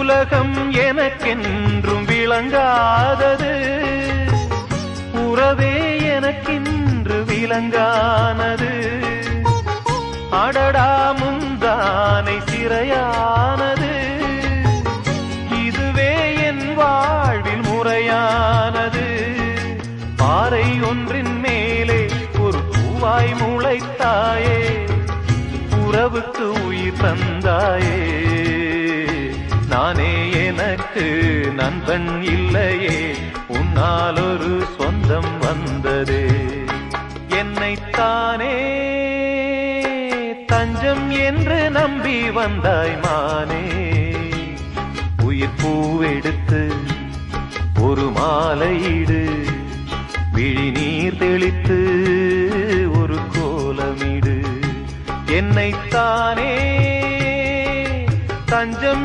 உலகம் எனக்கென்றும் விளங்காதது, உறவே எனக்கின்று விளங்கானது. அடடா முந்தானை சிறையானது, இதுவே என் வாழ்வில் முறையானது. பாறை ஒன்றின் மேலே ஒரு பூவாய் முளைத்தாயே, உறவுக்கு உயிர் தந்தாயே. நானே எனக்கு நண்பன் இல்லையே, உன்னால் ஒரு சொந்தம் வந்ததே. என்னைத்தானே தஞ்சம் என்று நம்பி வந்தாய் மானே, உயிர் பூவெடுத்து